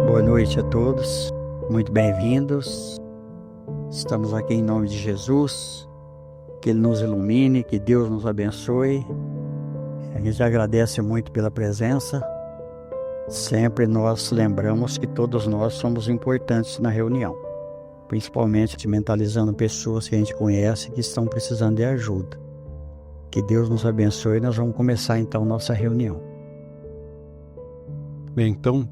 Boa noite a todos, muito bem-vindos. Estamos aqui em nome de Jesus, que Ele nos ilumine, que Deus nos abençoe. A gente agradece muito pela presença. Sempre nós lembramos que todos nós somos importantes na reunião, principalmente mentalizando pessoas que a gente conhece que estão precisando de ajuda. Que Deus nos abençoe. Nós vamos começar então nossa reunião. Bem, então,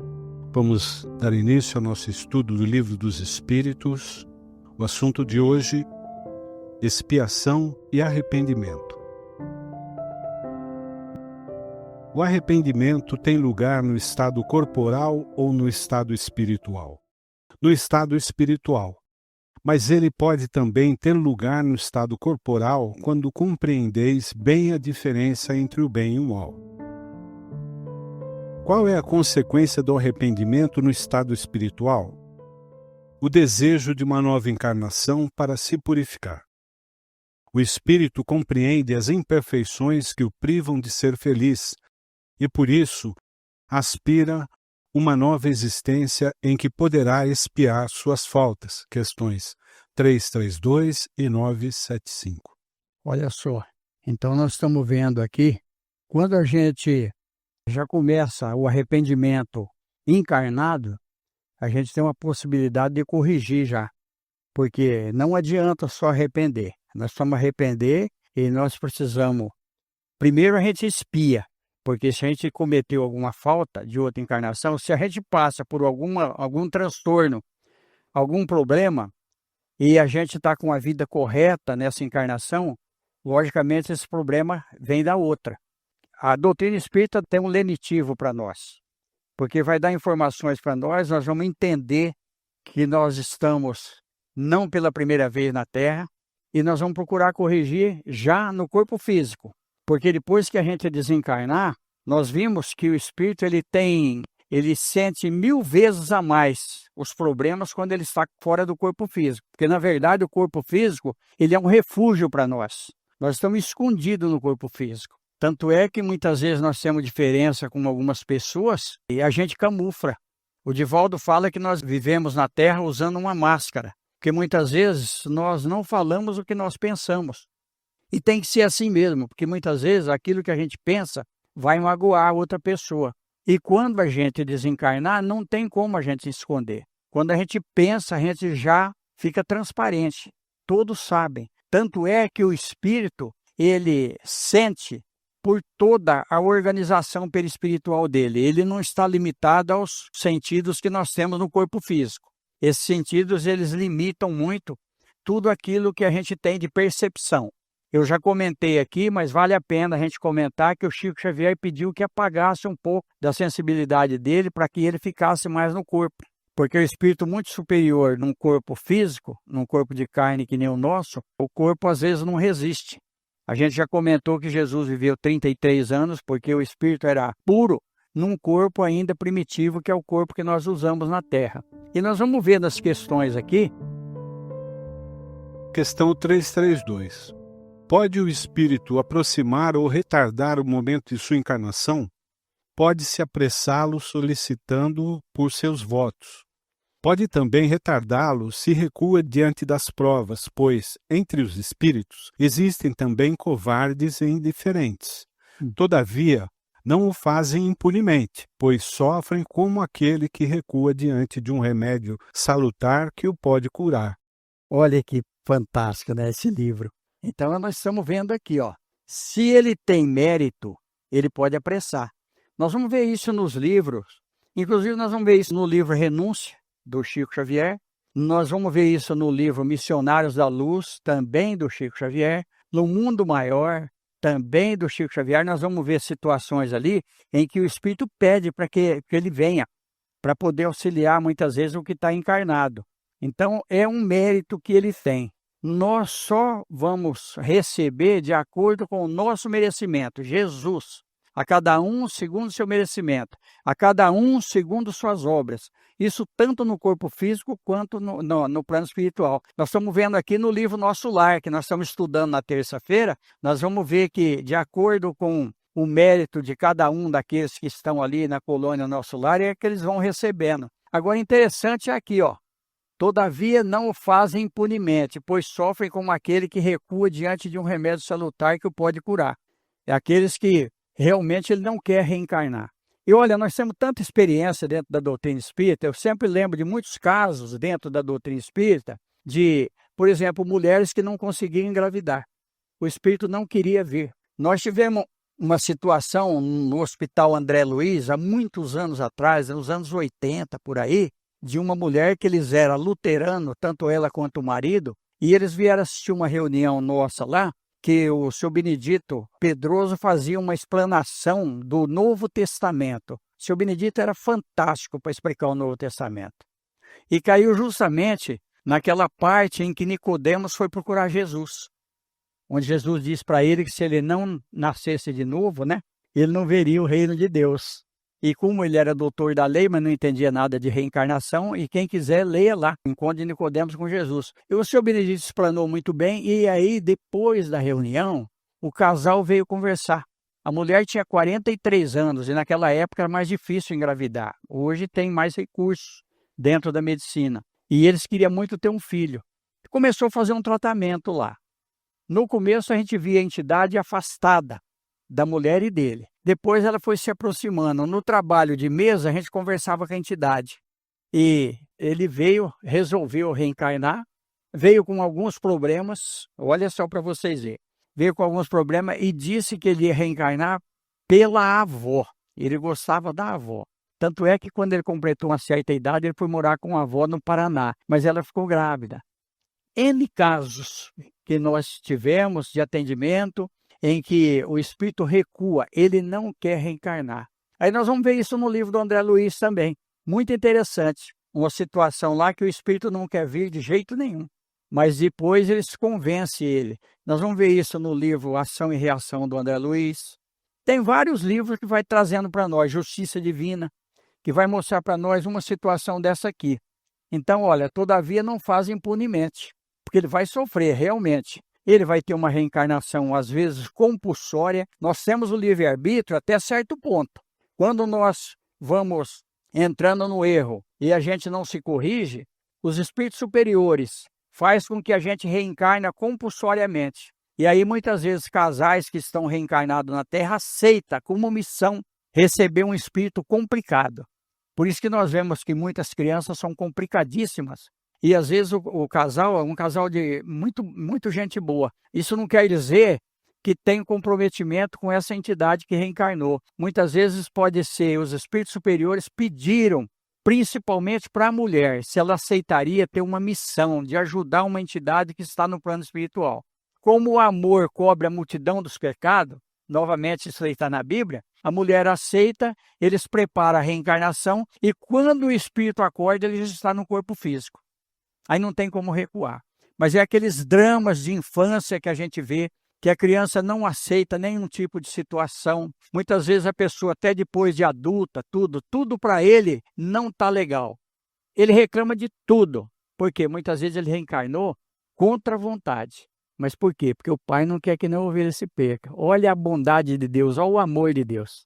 vamos dar início ao nosso estudo do Livro dos Espíritos. O assunto de hoje, expiação e arrependimento. O arrependimento tem lugar no estado corporal ou no estado espiritual? No estado espiritual. Mas ele pode também ter lugar no estado corporal quando compreendeis bem a diferença entre o bem e o mal. Qual é a consequência do arrependimento no estado espiritual? O desejo de uma nova encarnação para se purificar. O espírito compreende as imperfeições que o privam de ser feliz e, por isso, aspira uma nova existência em que poderá expiar suas faltas. Questões 332 e 975. Olha só, então nós estamos vendo aqui, quando a gente já começa o arrependimento encarnado, a gente tem uma possibilidade de corrigir já, porque não adianta só arrepender. Nós precisamos arrepender e nós precisamos, primeiro a gente expia, porque se a gente cometeu alguma falta de outra encarnação, se a gente passa por algum transtorno, algum problema, e a gente está com a vida correta nessa encarnação, logicamente esse problema vem da outra. A doutrina espírita tem um lenitivo para nós, porque vai dar informações para nós vamos entender que nós estamos não pela primeira vez na Terra, e nós vamos procurar corrigir já no corpo físico. Porque depois que a gente desencarnar, nós vimos que o espírito ele sente 1000 vezes a mais os problemas quando ele está fora do corpo físico. Porque, na verdade, o corpo físico ele é um refúgio para nós. Nós estamos escondidos no corpo físico. Tanto é que muitas vezes nós temos diferença com algumas pessoas e a gente camufla. O Divaldo fala que nós vivemos na Terra usando uma máscara. Porque muitas vezes nós não falamos o que nós pensamos. E tem que ser assim mesmo, porque muitas vezes aquilo que a gente pensa vai magoar a outra pessoa. E quando a gente desencarnar, não tem como a gente se esconder. Quando a gente pensa, a gente já fica transparente. Todos sabem. Tanto é que o espírito, ele sente por toda a organização perispiritual dele. Ele não está limitado aos sentidos que nós temos no corpo físico. Esses sentidos, eles limitam muito tudo aquilo que a gente tem de percepção. Eu já comentei aqui, mas vale a pena a gente comentar que o Chico Xavier pediu que apagasse um pouco da sensibilidade dele para que ele ficasse mais no corpo. Porque o espírito muito superior num corpo físico, num corpo de carne que nem o nosso, o corpo às vezes não resiste. A gente já comentou que Jesus viveu 33 anos porque o espírito era puro num corpo ainda primitivo, que é o corpo que nós usamos na Terra. E nós vamos ver nas questões aqui. Questão 332. Pode o espírito aproximar ou retardar o momento de sua encarnação? Pode-se apressá-lo solicitando-o por seus votos. Pode também retardá-lo se recua diante das provas, pois, entre os espíritos, existem também covardes e indiferentes. Todavia, não o fazem impunemente, pois sofrem como aquele que recua diante de um remédio salutar que o pode curar. Olha que fantástico, né, esse livro. Então, nós estamos vendo aqui, ó. Se ele tem mérito, ele pode apressar. Nós vamos ver isso nos livros. Inclusive, nós vamos ver isso no livro Renúncia, do Chico Xavier. Nós vamos ver isso no livro Missionários da Luz, também do Chico Xavier. No Mundo Maior, também do Chico Xavier. Nós vamos ver situações ali em que o Espírito pede para que ele venha, para poder auxiliar muitas vezes o que está encarnado. Então, é um mérito que ele tem. Nós só vamos receber de acordo com o nosso merecimento. Jesus, a cada um segundo seu merecimento, a cada um segundo suas obras. Isso tanto no corpo físico quanto no plano espiritual. Nós estamos vendo aqui no livro Nosso Lar, que nós estamos estudando na terça-feira, nós vamos ver que, de acordo com o mérito de cada um daqueles que estão ali na colônia Nosso Lar, é que eles vão recebendo. Agora, interessante é aqui, ó. Todavia não o fazem impunemente, pois sofrem como aquele que recua diante de um remédio salutar que o pode curar. É aqueles que realmente ele não quer reencarnar. E olha, nós temos tanta experiência dentro da doutrina espírita, eu sempre lembro de muitos casos dentro da doutrina espírita, de, por exemplo, mulheres que não conseguiam engravidar. O espírito não queria vir. Nós tivemos uma situação no Hospital André Luiz, há muitos anos atrás, nos anos 80, por aí, de uma mulher que eles eram luteranos, tanto ela quanto o marido, e eles vieram assistir uma reunião nossa lá, que o seu Benedito Pedroso fazia uma explanação do Novo Testamento. O seu Benedito era fantástico para explicar o Novo Testamento. E caiu justamente naquela parte em que Nicodemos foi procurar Jesus, onde Jesus disse para ele que se ele não nascesse de novo, né, ele não veria o reino de Deus. E como ele era doutor da lei, mas não entendia nada de reencarnação, e quem quiser, leia lá, Encontro de Nicodemos com Jesus. E o senhor Benedito explanou muito bem, e aí, depois da reunião, o casal veio conversar. A mulher tinha 43 anos, e naquela época era mais difícil engravidar. Hoje tem mais recursos dentro da medicina. E eles queriam muito ter um filho. Começou a fazer um tratamento lá. No começo, a gente via a entidade afastada da mulher e dele. Depois ela foi se aproximando. No trabalho de mesa, a gente conversava com a entidade. E ele veio, resolveu reencarnar, veio com alguns problemas, olha só para vocês verem. Veio com alguns problemas e disse que ele ia reencarnar pela avó. Ele gostava da avó. Tanto é que quando ele completou uma certa idade, ele foi morar com a avó no Paraná, mas ela ficou grávida. N casos que nós tivemos de atendimento, em que o espírito recua, ele não quer reencarnar. Aí nós vamos ver isso no livro do André Luiz também. Muito interessante. Uma situação lá que o espírito não quer vir de jeito nenhum. Mas depois eles convencem ele. Nós vamos ver isso no livro Ação e Reação do André Luiz. Tem vários livros que vai trazendo para nós, Justiça Divina, que vai mostrar para nós uma situação dessa aqui. Então, olha, todavia não faz impunemente, porque ele vai sofrer realmente. Ele vai ter uma reencarnação, às vezes, compulsória. Nós temos o livre-arbítrio até certo ponto. Quando nós vamos entrando no erro e a gente não se corrige, os espíritos superiores fazem com que a gente reencarne compulsoriamente. E aí, muitas vezes, casais que estão reencarnados na Terra aceitam como missão receber um espírito complicado. Por isso que nós vemos que muitas crianças são complicadíssimas. E às vezes o casal é um casal de muito gente boa. Isso não quer dizer que tem comprometimento com essa entidade que reencarnou. Muitas vezes pode ser os espíritos superiores pediram, principalmente para a mulher, se ela aceitaria ter uma missão de ajudar uma entidade que está no plano espiritual. Como o amor cobre a multidão dos pecados, novamente isso aí está na Bíblia, a mulher aceita, eles preparam a reencarnação e quando o espírito acorda, ele já está no corpo físico. Aí não tem como recuar. Mas é aqueles dramas de infância que a gente vê, que a criança não aceita nenhum tipo de situação. Muitas vezes a pessoa, até depois de adulta, tudo para ele não está legal. Ele reclama de tudo. Por quê? Muitas vezes ele reencarnou contra a vontade. Mas por quê? Porque o pai não quer que nenhuma ovelha se perca. Olha a bondade de Deus, olha o amor de Deus.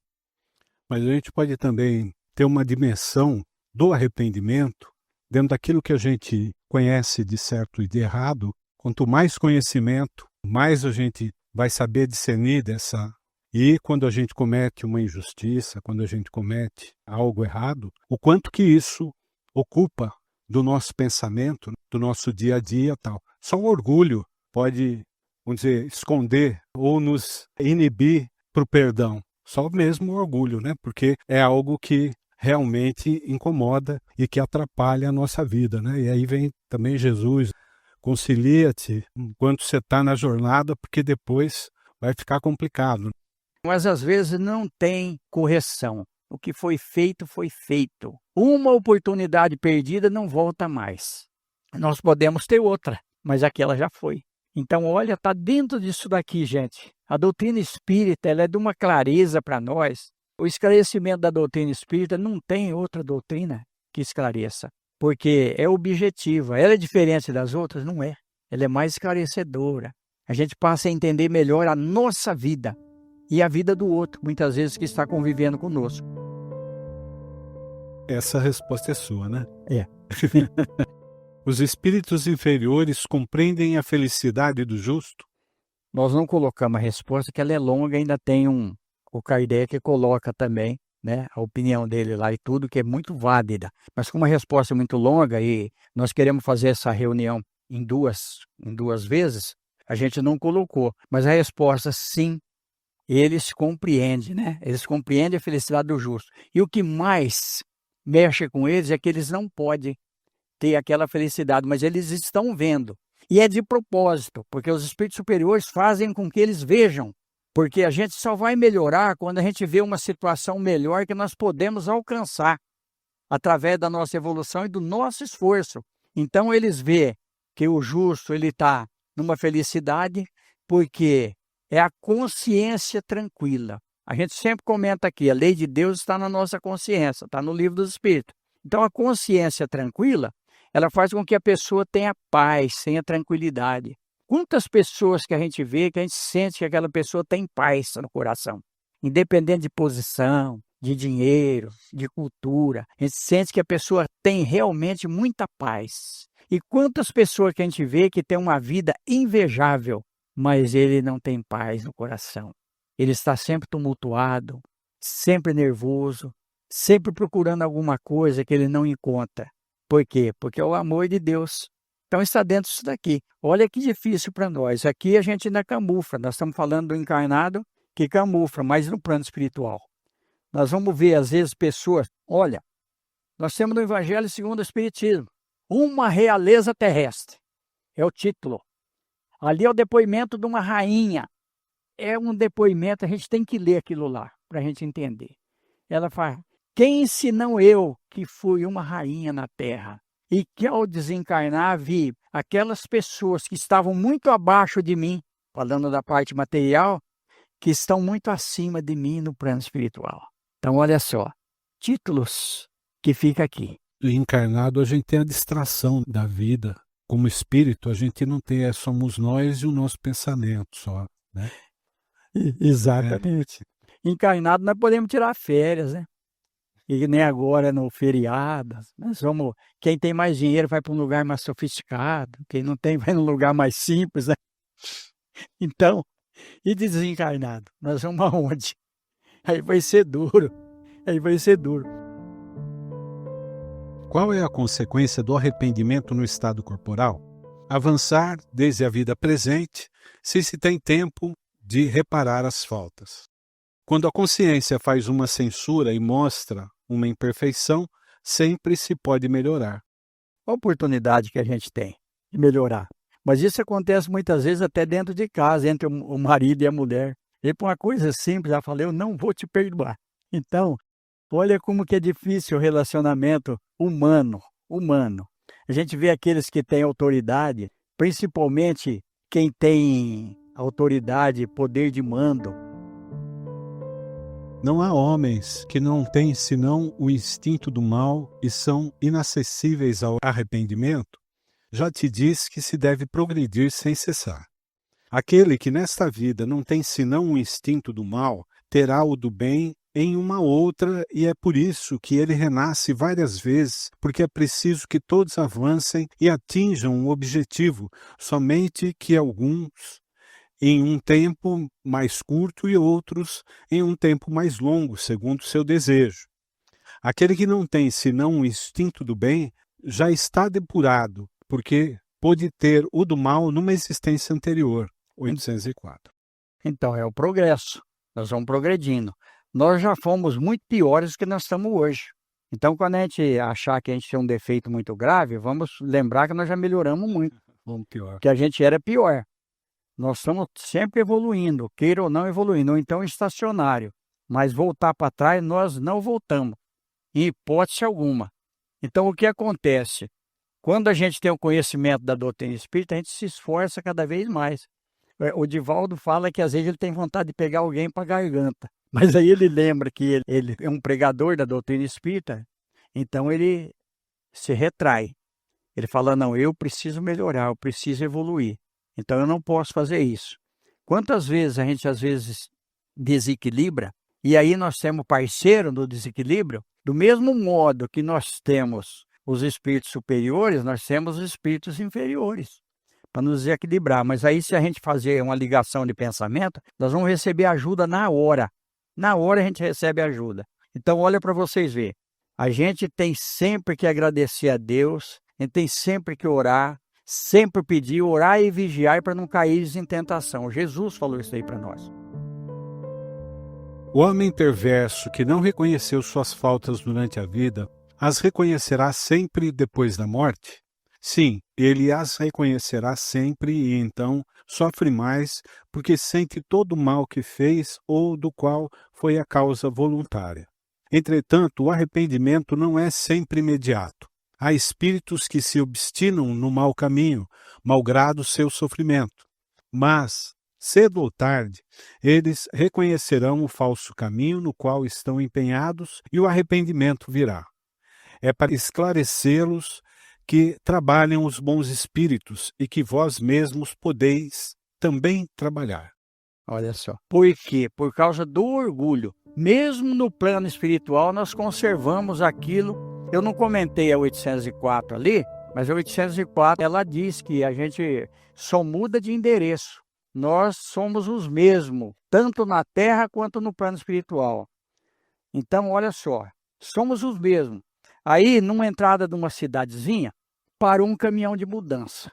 Mas a gente pode também ter uma dimensão do arrependimento dentro daquilo que a gente conhece de certo e de errado. Quanto mais conhecimento, mais a gente vai saber discernir dessa. E quando a gente comete uma injustiça, quando a gente comete algo errado, o quanto que isso ocupa do nosso pensamento, do nosso dia a dia tal. Só o orgulho pode, vamos dizer, esconder ou nos inibir para o perdão. Só mesmo o orgulho, né? Porque é algo que realmente incomoda e que atrapalha a nossa vida, né? E aí vem também Jesus, concilia-te enquanto você está na jornada, porque depois vai ficar complicado. Mas às vezes não tem correção. O que foi feito, foi feito. Uma oportunidade perdida não volta mais. Nós podemos ter outra, mas aquela já foi. Então, olha, está dentro disso daqui, gente. A doutrina espírita ela é de uma clareza para nós. O esclarecimento da doutrina espírita não tem outra doutrina que esclareça, porque é objetiva. Ela é diferente das outras? Não é. Ela é mais esclarecedora. A gente passa a entender melhor a nossa vida e a vida do outro, muitas vezes que está convivendo conosco. Essa resposta é sua, né? É. Os espíritos inferiores compreendem a felicidade do justo? Nós não colocamos a resposta, que ela é longa, ainda tem o Kardec coloca também, né, a opinião dele lá e tudo, que é muito válida. Mas como a resposta é muito longa e nós queremos fazer essa reunião em duas vezes, a gente não colocou. Mas a resposta, sim, eles compreendem, né? Eles compreendem a felicidade do justo. E o que mais mexe com eles é que eles não podem ter aquela felicidade, mas eles estão vendo. E é de propósito, porque os espíritos superiores fazem com que eles vejam. Porque a gente só vai melhorar quando a gente vê uma situação melhor que nós podemos alcançar através da nossa evolução e do nosso esforço. Então eles vê que o justo ele está numa felicidade porque é a consciência tranquila. A gente sempre comenta aqui, a lei de Deus está na nossa consciência, está no livro dos Espíritos. Então a consciência tranquila, ela faz com que a pessoa tenha paz, tenha tranquilidade. Quantas pessoas que a gente vê, que a gente sente que aquela pessoa tem paz no coração, independente de posição, de dinheiro, de cultura, a gente sente que a pessoa tem realmente muita paz. E quantas pessoas que a gente vê que tem uma vida invejável, mas ele não tem paz no coração. Ele está sempre tumultuado, sempre nervoso, sempre procurando alguma coisa que ele não encontra. Por quê? Porque é o amor de Deus. Então está dentro disso daqui. Olha que difícil para nós. Aqui a gente ainda camufla. Nós estamos falando do encarnado que camufla, mas no plano espiritual. Nós vamos ver, às vezes, pessoas... Olha, nós temos no Evangelho segundo o Espiritismo, uma realeza terrestre. É o título. Ali é o depoimento de uma rainha. É um depoimento, a gente tem que ler aquilo lá, para a gente entender. Ela fala, quem senão eu, que fui uma rainha na terra, e que ao desencarnar vi aquelas pessoas que estavam muito abaixo de mim, falando da parte material, que estão muito acima de mim no plano espiritual. Então, olha só, títulos que fica aqui. O encarnado, a gente tem a distração da vida. Como espírito, a gente não tem, somos nós e o nosso pensamento só, né? Exatamente. Encarnado, nós podemos tirar férias, né? E nem agora no feriado. Quem tem mais dinheiro vai para um lugar mais sofisticado, quem não tem vai num lugar mais simples, né? Então, e desencarnado? Nós vamos aonde? Aí vai ser duro. Aí vai ser duro. Qual é a consequência do arrependimento no estado corporal? Avançar desde a vida presente, se tem tempo de reparar as faltas. Quando a consciência faz uma censura e mostra uma imperfeição, sempre se pode melhorar. A oportunidade que a gente tem de melhorar. Mas isso acontece muitas vezes até dentro de casa, entre o marido e a mulher. E por uma coisa simples, ela fala, eu não vou te perdoar. Então, olha como que é difícil o relacionamento humano. A gente vê aqueles que têm autoridade, principalmente quem tem autoridade, poder de mando. Não há homens que não têm senão o instinto do mal e são inacessíveis ao arrependimento? Já te disse que se deve progredir sem cessar. Aquele que nesta vida não tem senão o instinto do mal, terá o do bem em uma outra, e é por isso que ele renasce várias vezes, porque é preciso que todos avancem e atinjam o objetivo, somente que alguns em um tempo mais curto e outros em um tempo mais longo, segundo o seu desejo. Aquele que não tem senão o instinto do bem já está depurado, porque pôde ter o do mal numa existência anterior, 804. Então, é o progresso. Nós vamos progredindo. Nós já fomos muito piores do que nós estamos hoje. Então, quando a gente achar que a gente tem um defeito muito grave, vamos lembrar que nós já melhoramos muito. Vamos pior. Que a gente era pior. Nós estamos sempre evoluindo, queira ou não evoluindo, ou então estacionário. Mas voltar para trás, nós não voltamos, em hipótese alguma. Então, o que acontece? Quando a gente tem o conhecimento da doutrina espírita, a gente se esforça cada vez mais. O Divaldo fala que às vezes ele tem vontade de pegar alguém para a garganta. Mas aí ele lembra que ele é um pregador da doutrina espírita, então ele se retrai. Ele fala, não, eu preciso melhorar, eu preciso evoluir. Então eu não posso fazer isso. Quantas vezes a gente às vezes desequilibra E aí nós temos parceiro no desequilíbrio, do mesmo modo que nós temos os espíritos superiores, nós temos os espíritos inferiores, para nos equilibrar. Mas aí, se a gente fazer uma ligação de pensamento, nós vamos receber ajuda na hora. Na hora a gente recebe ajuda. Então, olha para vocês verem. A gente tem sempre que agradecer a Deus, a gente tem sempre que orar, sempre pedir, orar e vigiar para não cair em tentação. Jesus falou isso aí para nós. O homem perverso que não reconheceu suas faltas durante a vida, as reconhecerá sempre depois da morte? Sim, ele as reconhecerá sempre e então sofre mais porque sente todo o mal que fez ou do qual foi a causa voluntária. Entretanto, o arrependimento não é sempre imediato. Há espíritos que se obstinam no mau caminho, malgrado seu sofrimento. Mas, cedo ou tarde, eles reconhecerão o falso caminho no qual estão empenhados e o arrependimento virá. É para esclarecê-los que trabalham os bons espíritos e que vós mesmos podeis também trabalhar. Olha só. Por quê? Por causa do orgulho. Mesmo no plano espiritual, nós conservamos aquilo. Eu não comentei a 804 ali, mas a 804, ela diz que a gente só muda de endereço. Nós somos os mesmos, tanto na Terra quanto no plano espiritual. Então, olha só, somos os mesmos. Aí, numa entrada de uma cidadezinha, parou um caminhão de mudança.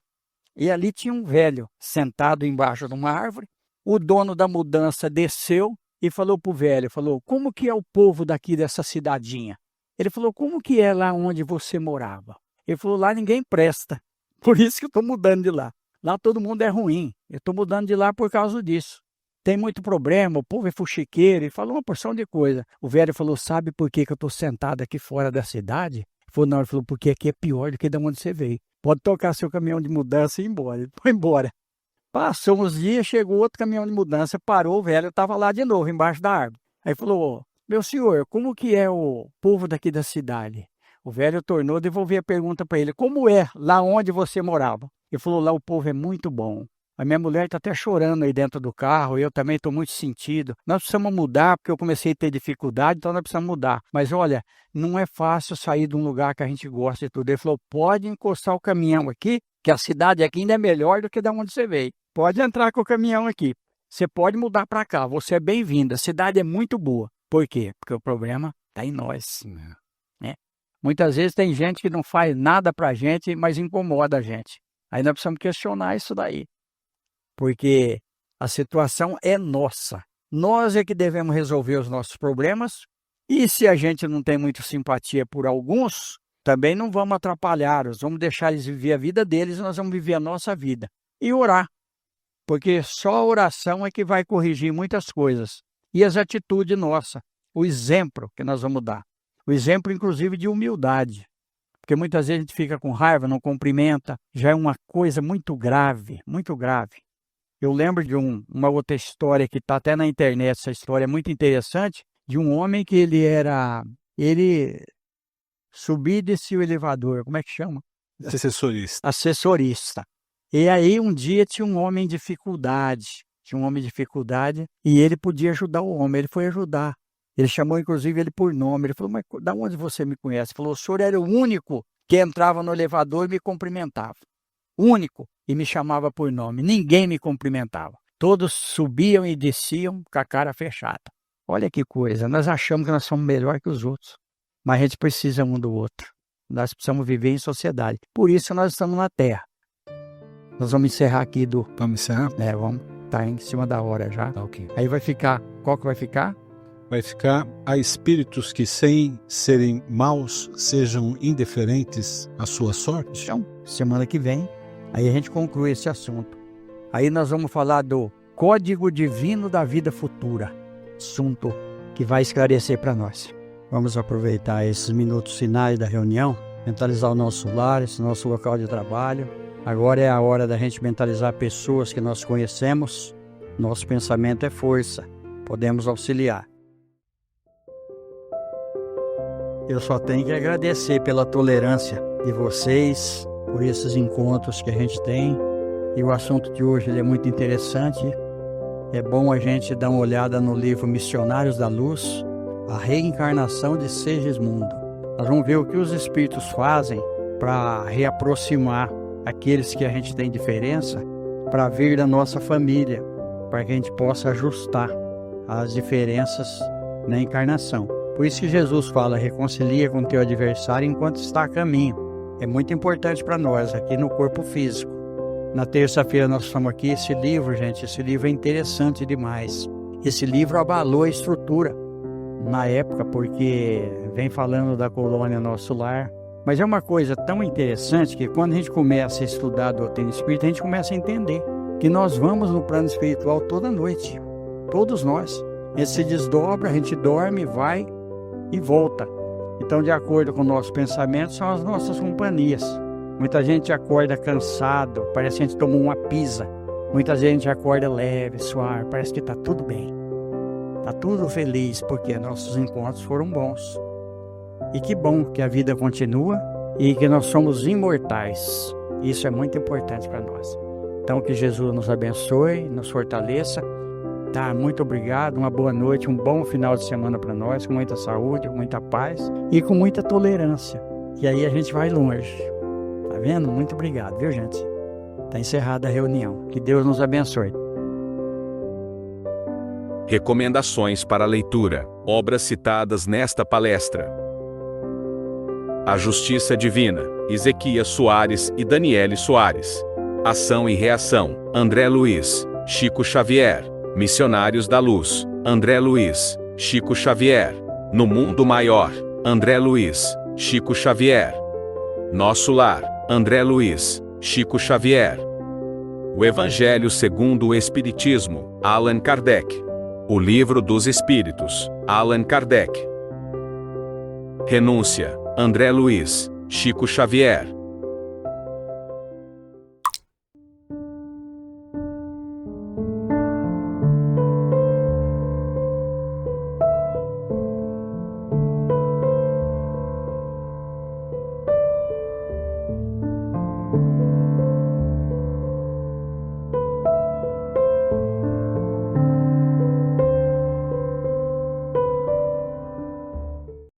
E ali tinha um velho sentado embaixo de uma árvore. O dono da mudança desceu e falou para o velho, falou, como que é o povo daqui dessa cidadinha? Ele falou, como que é lá onde você morava? Ele falou, lá ninguém presta, por isso que eu estou mudando de lá. Lá todo mundo é ruim, eu estou mudando de lá por causa disso. Tem muito problema, o povo é fuxiqueiro, e falou uma porção de coisa. O velho falou, sabe por que eu estou sentado aqui fora da cidade? Ele falou, não, ele falou, porque aqui é pior do que de onde você veio. Pode tocar seu caminhão de mudança e ir embora. Ele foi embora. Passou uns dias, chegou outro caminhão de mudança, parou, o velho estava lá de novo, embaixo da árvore. Aí falou, meu senhor, como que é o povo daqui da cidade? O velho tornou a devolver a pergunta para ele, como é lá onde você morava? Ele falou, lá o povo é muito bom. A minha mulher está até chorando aí dentro do carro, eu também estou muito sentido. Nós precisamos mudar, porque eu comecei a ter dificuldade, então nós precisamos mudar. Mas olha, não é fácil sair de um lugar que a gente gosta e tudo. Ele falou, pode encostar o caminhão aqui, que a cidade aqui ainda é melhor do que da onde você veio. Pode entrar com o caminhão aqui. Você pode mudar para cá, você é bem-vindo. A cidade é muito boa. Por quê? Porque o problema está em nós. Né? Muitas vezes tem gente que não faz nada para a gente, mas incomoda a gente. Aí nós precisamos questionar isso daí. Porque a situação é nossa. Nós é que devemos resolver os nossos problemas. E se a gente não tem muita simpatia por alguns, também não vamos atrapalhá-los. Vamos deixar eles viver a vida deles e nós vamos viver a nossa vida. E orar. Porque só a oração é que vai corrigir muitas coisas. E as atitudes nossas. O exemplo que nós vamos dar. O exemplo, inclusive, de humildade. Porque muitas vezes a gente fica com raiva, não cumprimenta. Já é uma coisa muito grave, muito grave. Eu lembro de uma outra história que está até na internet, essa história é muito interessante, de um homem que ele subia e descia o elevador, como é que chama? Assessorista. Assessorista. E aí um dia tinha um homem em dificuldade, e ele podia ajudar o homem, ele foi ajudar. Ele chamou inclusive ele por nome, ele falou, mas da onde você me conhece? Ele falou, o senhor era o único que entrava no elevador e me cumprimentava. Único, e me chamava por nome. Ninguém me cumprimentava. Todos subiam e desciam com a cara fechada. Olha que coisa, nós achamos que nós somos melhor que os outros, mas a gente precisa um do outro. Nós precisamos viver em sociedade. Por isso nós estamos na Terra. Nós vamos encerrar aqui do... Vamos encerrar? Vamos. Tá em cima da hora já. Tá, ok. Aí vai ficar... Qual que vai ficar? Vai ficar a espíritos que, sem serem maus, sejam indiferentes à sua sorte? Então, semana que vem, aí a gente conclui esse assunto. Aí nós vamos falar do Código Divino da Vida Futura. Assunto que vai esclarecer para nós. Vamos aproveitar esses minutos finais da reunião, mentalizar o nosso lar, esse nosso local de trabalho. Agora é a hora da gente mentalizar pessoas que nós conhecemos. Nosso pensamento é força. Podemos auxiliar. Eu só tenho que agradecer pela tolerância de vocês, por esses encontros que a gente tem. E o assunto de hoje ele é muito interessante. é bom a gente dar uma olhada no livro Missionários da Luz, a reencarnação de Segismundo. Nós vamos ver o que os espíritos fazem para reaproximar aqueles que a gente tem diferença para vir da nossa família, para que a gente possa ajustar as diferenças na encarnação. Por isso que Jesus fala, reconcilia com teu adversário enquanto está a caminho. É muito importante para nós aqui no corpo físico. Na terça-feira nós estamos aqui, esse livro, gente, esse livro é interessante demais. Esse livro abalou a estrutura na época, porque vem falando da colônia Nosso Lar. Mas é uma coisa tão interessante que quando a gente começa a estudar a doutrina espírita, a gente começa a entender que nós vamos no plano espiritual toda noite. Todos nós. A gente se desdobra, a gente dorme, vai e volta. Então, de acordo com o nosso pensamento, são as nossas companhias. Muita gente acorda cansado, parece que a gente tomou uma pisa. Muita gente acorda leve, suave, parece que está tudo bem. Está tudo feliz, porque nossos encontros foram bons. E que bom que a vida continua e que nós somos imortais. Isso é muito importante para nós. Então, que Jesus nos abençoe, nos fortaleça. Tá, muito obrigado, uma boa noite, um bom final de semana para nós, com muita saúde, com muita paz e com muita tolerância. E aí a gente vai longe. Tá vendo? Muito obrigado, viu, gente? Tá encerrada a reunião. Que Deus nos abençoe. Recomendações para leitura. Obras citadas nesta palestra: A Justiça Divina, Ezequias Soares e Daniele Soares. Ação e Reação, André Luiz, Chico Xavier. Missionários da Luz, André Luiz, Chico Xavier. No Mundo Maior, André Luiz, Chico Xavier. Nosso Lar, André Luiz, Chico Xavier. O Evangelho segundo o Espiritismo, Allan Kardec. O Livro dos Espíritos, Allan Kardec. Renúncia, André Luiz, Chico Xavier.